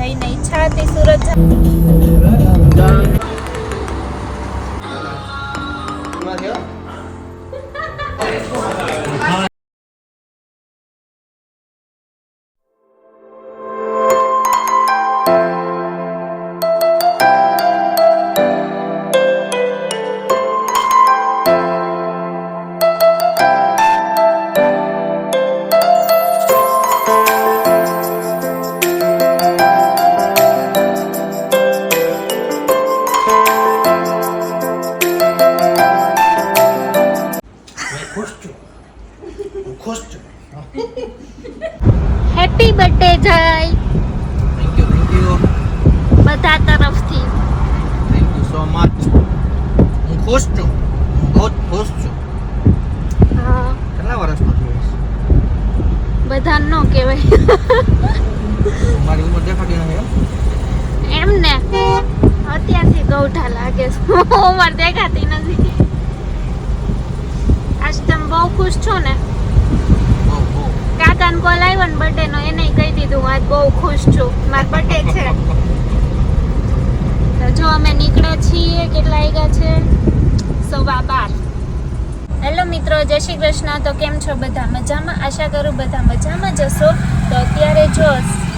જઈને ઈચ્છા હતી સુરત હેપી બર્થડે જય થેન્ક યુ બધા તરફથી થેન્ક યુ સો મચ હું ખુશ છું બહુ ખુશ છું હા કેટલા વર્ષનો છું બધા નો કહેવાય મારી ઉંમર દેખાતી નથી એમ ને અત્યારથી ગૌઠા લાગે છે ઉંમર દેખાતી નથી આજ તમે બહુ ખુશ છો ને કાકાનો કોલ આવ્યો ને બર્થડે નો એને કહી દીધું આજ બહુ ખુશ છું મારો બર્થડે છે તો જો અમે નીકળ્યા છીએ કેટલા વાગ્યા છે 12:15 હેલો મિત્રો જય શ્રી કૃષ્ણ તો કેમ છો બધા મજામાં આશા કરું બધા મજામાં જશો તો અત્યારે જો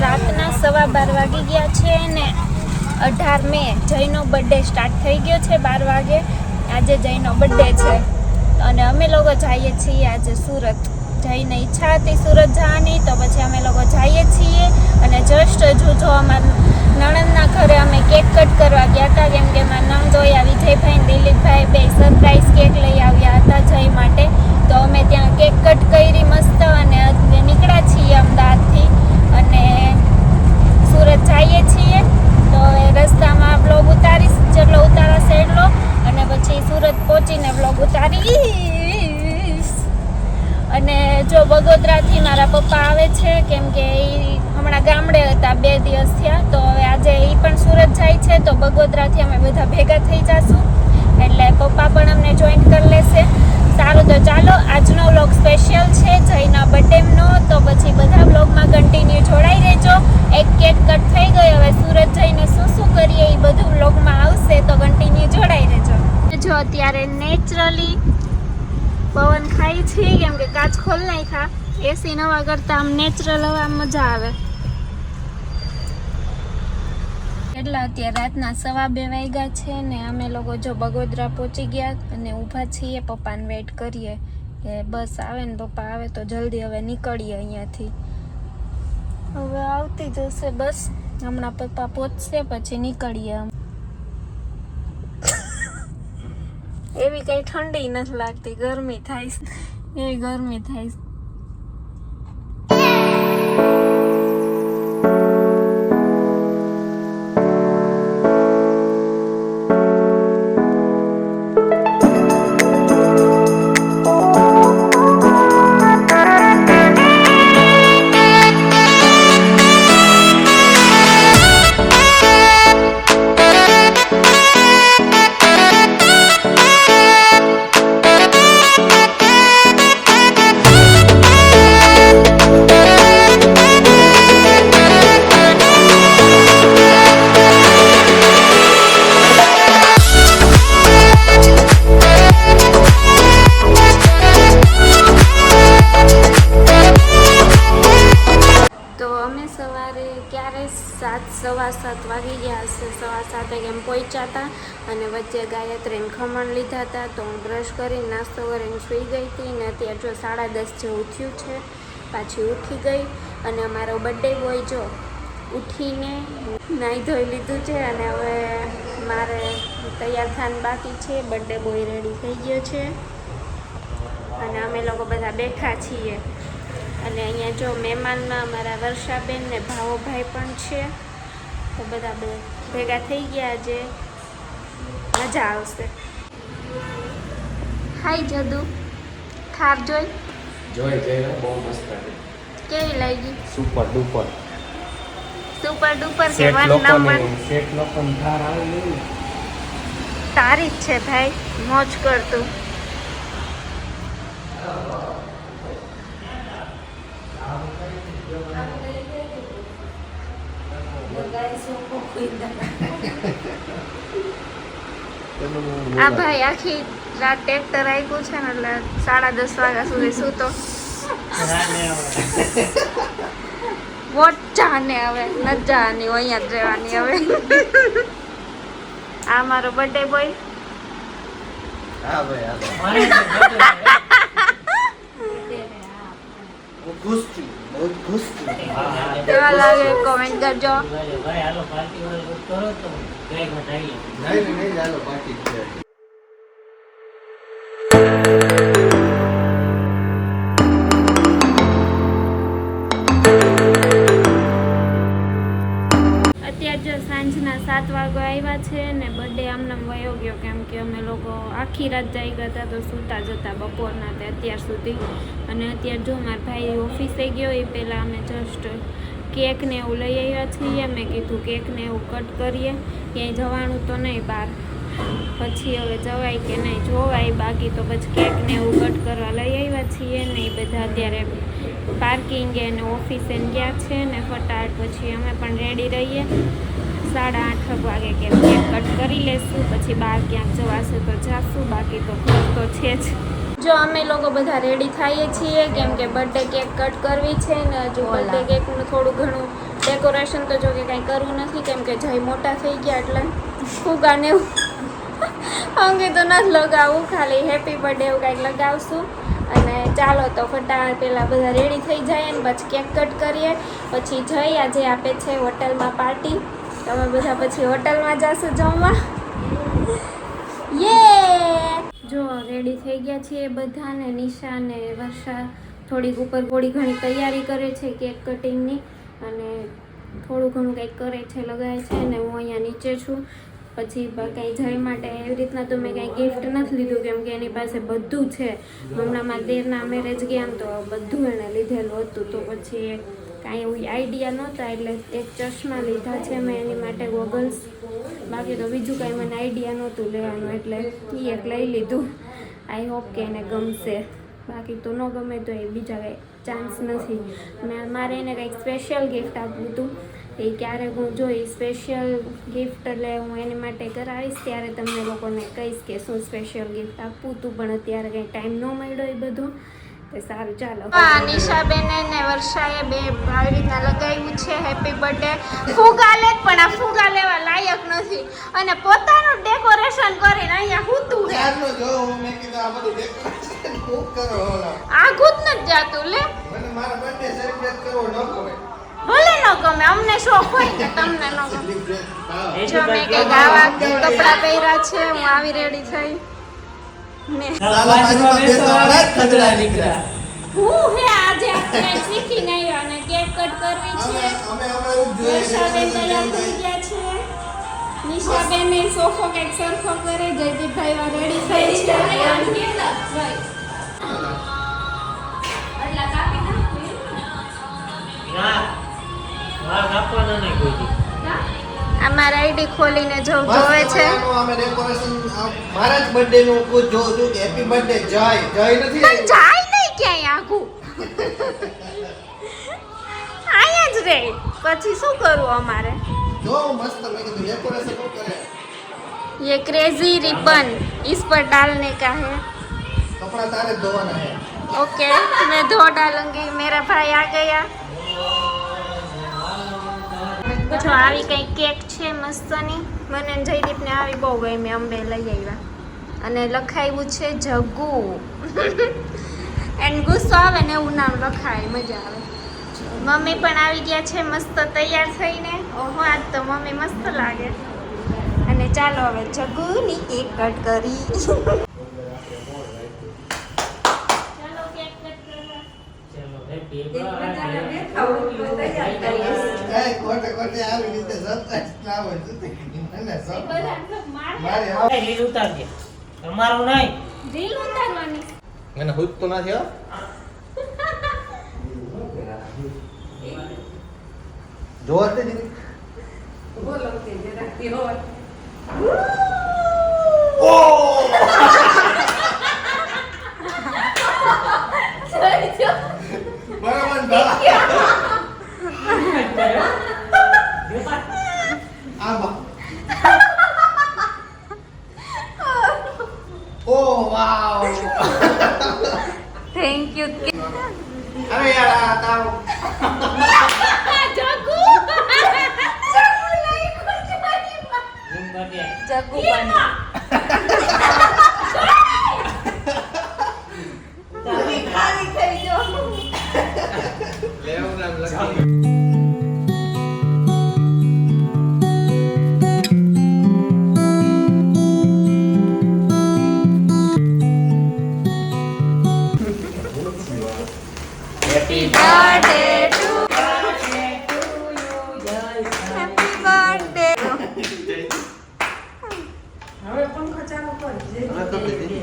રાતના 12:15 વાગી ગયા છે ને 18 મે જયનો બર્થડે સ્ટાર્ટ થઈ ગયો છે 12 વાગે આજે જયનો બર્થડે છે અને અમે લોકો જઈએ છીએ આજે સુરત જઈને ઈચ્છા હતી સુરત જવાની તો પછી અમે લોકો જઈએ છીએ અને જસ્ટ હજુ જો અમારા નણંદના ઘરે અમે કેક કટ કરવા ગયા હતા કેમ કે મારા નણંદોયા વિજયભાઈ ને દિલીપભાઈ બે સરપ્રાઈઝ કેક લઈ આવ્યા હતા જય માટે તો અમે ત્યાં કેક કટ કરી મસ્ત અને નીકળ્યા છીએ અમદાવાદથી અને સુરત જઈએ છીએ તો હવે રસ્તામાં બ્લોગ ઉતારીશ જેટલો ઉતારાશે એટલો અને પછી સુરત પહોંચીને બ્લોગ ઉતારીશ અને જો બગોદરાથી મારા પપ્પા આવે છે કેમ કે એ હમણાં ગામડે હતા 2 દિવસ થયા તો હવે આજે એ પણ સુરત જાય છે તો બગોદરાથી અમે બધા ભેગા થઈ જઈશું એટલે પપ્પા પણ અમને જોઈન્ટ કરી લેશે સારું તો ચાલો આજનો વ્લોગ સ્પેશિયલ છે જયના બર્થડેનો તો પછી બધા વ્લોગમાં કન્ટિન્યુ જોડાઈ રહેજો એક કેક કટ થઈ ગયો હવે સુરત જઈને શું કરીએ એ બધું વ્લોગમાં આવશે તો કન્ટિન્યુ જોડાઈ રહેજો જો અત્યારે નેચરલી પવન ખાઈ છે કેમ કે કાચ ખોલ નાખ્યા એસી નવા કરતા આમ નેચરલ હવા મજા આવે એટલા અત્યારે રાતના 2:15 વાગ્યા છે ને અમે લોકો જો બગોદરા પહોંચી ગયા અને ઊભા છીએ પપ્પાને વેઇટ કરીએ કે બસ આવે ને પપ્પા આવે તો જલ્દી હવે નીકળીએ અહીંયાથી હવે આવતી જશે બસ હમણાં પપ્પા પહોંચશે પછી નીકળીએ એવી કઈ ઠંડી નથી લાગતી ગરમી થાય એવી ગરમી થાય સવા 7 વાગી ગયા હશે 7:15 એમ પહોંચ્યા હતા અને વચ્ચે ગાયત્રીને ખમણ લીધા હતા તો હું બ્રશ કરીને નાસ્તો કરીને સૂઈ ગઈ હતી ને અત્યારે જો 10:30 જેવું થયું છે પાછી ઉઠી ગઈ અને અમારો બર્થડે બોય જો ઉઠીને નાહી ધોઈ લીધું છે અને હવે મારે તૈયાર થવાનું બાકી છે બર્થડે બોય રેડી થઈ ગયો છે અને અમે લોકો બધા બેઠા છીએ અને અહીંયા જો મહેમાનમાં અમારા વર્ષાબેન ને ભાવોભાઈ પણ છે તો બધા ભેગા થઈ ગયા આજે મજા આવશે હાય જદુ થાર જોઈ બહુ મસ્ત કેવી લાગી સુપર ડુપર કે 1 નંબર સેટ લોકોને થાર આવે તારી જ છે ભાઈ મોજ કરતું આ ભાઈ આખી રાત ટ્રેક્ટર આપ્યું છે ને એટલે 10:30 વાગ્યા સુધી સૂતો. વોટ જાને હવે ન જાની અહીંયા જ રહેવાની હવે. આ મારો બર્થડે બોય. હા ભાઈ હું ખુશ છું, બહુ ખુશ છું. કેવા લાગે કોમેન્ટ કરજો. નહીં ચાલો પાર્ટી છે. અત્યારે જો સાંજના 7 વાગ્યા આવ્યા છે ને બર્થડે આમનામ વયો ગયો કેમ કે અમે લોકો આખી રાત જાગી હતા તો સૂતા જતા બપોરના તે અત્યાર સુધી. અને અત્યારે જો મારા ભાઈ ઓફિસે ગયો એ પહેલાં અમે જસ્ટ કેક ને એવું લઈ આવ્યા છીએ. મેં કીધું કેક ને એવું કટ કરીએ, ક્યાંય જવાનું તો નહીં બહાર, પછી હવે જવાય કે નહીં જોવાય. બાકી તો પછી કેક ને એવું કટ કરવા લઈ આવ્યા છીએ ને એ બધા અત્યારે પાર્કિંગે અને ઓફિસે ગયા છે ને ફટાફટ પછી અમે પણ રેડી રહીએ. 8:30 વાગે કે કેક કટ કરી લેશું, પછી બહાર ક્યાંક જવાશે તો જાશું, બાકી તો ઘર તો છે જ. જો અમે લોકો બધા રેડી થઈએ છીએ કેમ કે બર્થડે કેક કટ કરવી છે ને હજુ બર્થડે કેકનું થોડું ઘણું ડેકોરેશન તો જો કે કાંઈ કરવું નથી કેમ કે જય મોટા થઈ ગયા એટલે ફુગાને અંગે તો નથી લગાવવું, ખાલી હેપી બર્થડે એવું કાંઈક લગાવશું. અને ચાલો તો ફટાફટ પહેલાં બધા રેડી થઈ જાય ને પછી કેક કટ કરીએ. પછી જઈ આજે આપે છે હોટલમાં પાર્ટી, તમે બધા પછી હોટલમાં જશું જમવા. યે જો રેડી થઈ ગયા છીએ બધા ને નિશા ને વર્ષા થોડીક ઉપર થોડી ઘણી તૈયારી કરે છે કેક કટિંગની અને થોડું ઘણું કંઈક કરે છે લગાવે છે ને હું અહીંયા નીચે છું. પછી કંઈ જય માટે એવી રીતના તો મેં કાંઈ ગિફ્ટ નથી લીધું કેમ કે એની પાસે બધું છે. હમણાં મારા દેરના મેરેજ ગયા ને તો બધું એણે લીધેલું હતું તો પછી કાંઈ એવું આઈડિયા નહોતા એટલે એક ચશ્મા લીધા છે મેં એની માટે ગોગલ્સ. બાકી તો બીજું કાંઈ મને આઈડિયા નહોતું લેવાનું એટલે એ એક લઈ લીધું. આઈ હોપ કે એને ગમશે, બાકી તો ન ગમે તો એ બીજા કાંઈ ચાન્સ નથી. અને મારે એને કંઈક સ્પેશિયલ ગિફ્ટ આપવું હતું એ ક્યારેક હું જોઈ સ્પેશિયલ ગિફ્ટ એટલે હું એની માટે કરાવીશ ત્યારે તમને લોકોને કહીશ કે શું સ્પેશિયલ ગિફ્ટ આપવું હતું, પણ અત્યારે કંઈ ટાઈમ ન મળ્યો એ બધું. તો સારું ચાલો. નિશાબેન ને વર્ષાએ બે આવી રીતના લગાવ્યું છે હેપી બર્થડે. ફુગા લે પણ આ ફુગા લેવા લાયક નથી અને પોતાનું ડેકોરેશન કરીને અહીંયા હૂતું છે. ચાલો જો હું મેં કીધું આ બધું ડેકોરેશન ખૂબ કરો ઓલા. આઘું જ નથી જાતું લે. મને મારા બર્થડે સેલિબ્રેટ કરવો ન ગમે. ભલે ન ગમે, અમને શોખ હોય કે તમને ન ગમે. જો મેં કંઈક આવા કપડાં પહેર્યા છે, હું આવી રેડી થઈ ને હું હે આજે આપણે શીખીને આવ્યા અને કેક કટ કરવી છે. વર્ષાબેન તૈયાર થઈ ગયા છે, નિશાબેન એ સોફો કંઈક સરખો કરે, જયદીપભાઈ રેડી થઈ છે. એટલા કાપી અમારા આઈડી ખોલીને જો જોવે છે. અમે ડેકોરેશન મારા જ બર્થડે નું કોઈ જો જો કે હેપી બર્થડે જય જય નથી પણ જાય નહીં ક્યાંય આખું અહીંયા જ રે. પછી શું કરવું અમારે? જો મસ્ત મેં કીધું ડેકોરેશન કો કરે. ये क्रेजी रिबन इस पर डालने का है. कपड़ा तारे धोना है. ओके मैं धो डालूंगी. मेरा भाई आ गया. જો આવી કંઈ કેક છે મસ્તની, મને જયદીપને આવી બહુ ગઈ, અમે લઈ આવ્યા અને લખાવ્યું છે જગ્ગુ એન્ડ ગુસ્સો આવે ને એવું નામ લખાય, મજા આવે. મમ્મી પણ આવી ગયા છે મસ્ત તૈયાર થઈને. ઓહો આજ તો મમ્મી મસ્ત લાગે. અને ચાલો હવે જગ્ગુની કેક કટ કરી. ચાલો કેક કટ કરવા. કોટે કોટે આવી રીતે સરપ્રાઈઝ લાવો છો તે મને સર મારે રીલ ઉતારજે તમારું નહીં રીલ ઉતારવાની મને હુત તો ના થયો. જોર તે દીદી બોલો કે જરાકથી હોય. ઓ બરાબર અરે યાર આ તાવ જગુ રૂમ કાઢી જગુ બની તમે ખાલી થઈ જાઓ. લેવું નામ લખી Happy birthday to Happy birthday. હવે પંખો ચાલુ કર. હવે તો દીદી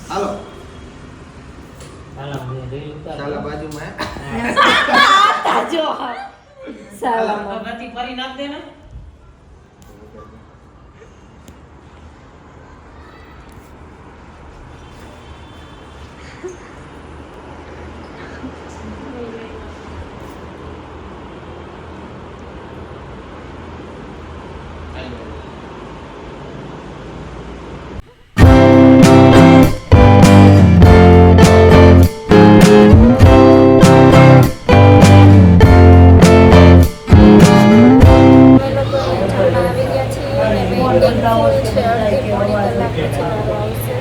હાલો હાલો હું રીલ ઉતાર ચાલો બાજુમાં જો તો ગતિ ફરી નાખ દે ને અમે લોકો જમવા આવી ગયા છીએ અને વેઇટિંગ ફૂલ છે. અડધી પોણી કલાક પછી વારો આવશે.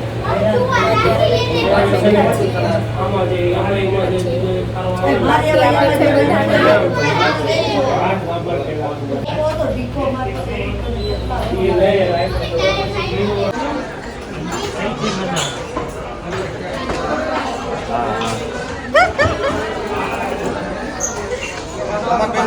અત્યારે વેઇટિંગ પર બેઠા છીએ. બાકી આપણે છે આમાં